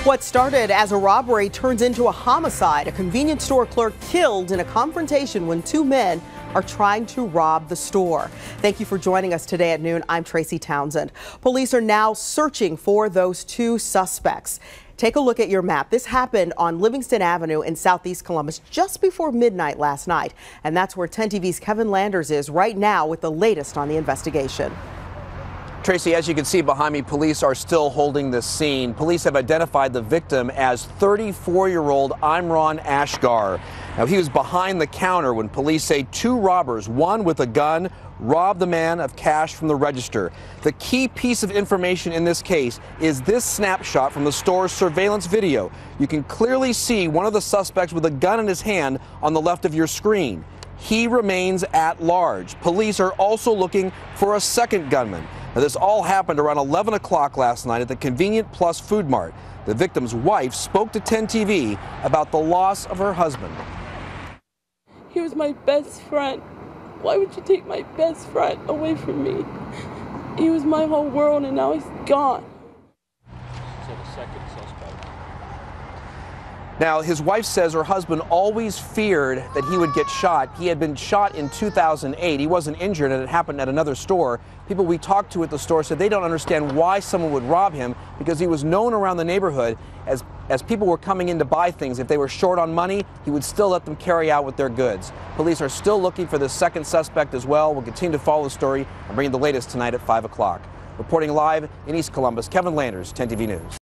What started as a robbery turns into a homicide. A convenience store clerk killed in a confrontation when two men are trying to rob the store. Thank you for joining us today at noon. I'm Tracy Townsend. Police are now searching for those two suspects. Take a look at your map. This happened on Livingston Avenue in Southeast Columbus just before midnight last night. And that's where 10 TV's Kevin Landers is right now with the latest on the investigation. Tracy, as you can see behind me, police are still holding this scene. Police have identified the victim as 34-year-old Imran Ashgar. Now, he was behind the counter when police say two robbers, one with a gun, robbed the man of cash from the register. The key piece of information in this case is this snapshot from the store's surveillance video. You can clearly see one of the suspects with a gun in his hand on the left of your screen. He remains at large. Police are also looking for a second gunman. Now, this all happened around 11 o'clock last night at the Convenient Plus Food Mart. The victim's wife spoke to 10 TV about the loss of her husband. He was my best friend. Why would you take my best friend away from me? He was my whole world and now he's gone. Now, his wife says her husband always feared that he would get shot. He had been shot in 2008. He wasn't injured, and it happened at another store. People we talked to at the store said they don't understand why someone would rob him, because he was known around the neighborhood as people were coming in to buy things. If they were short on money, he would still let them carry out with their goods. Police are still looking for the second suspect as well. We'll continue to follow the story and bring you the latest tonight at 5 o'clock. Reporting live in East Columbus, Kevin Landers, 10 TV News.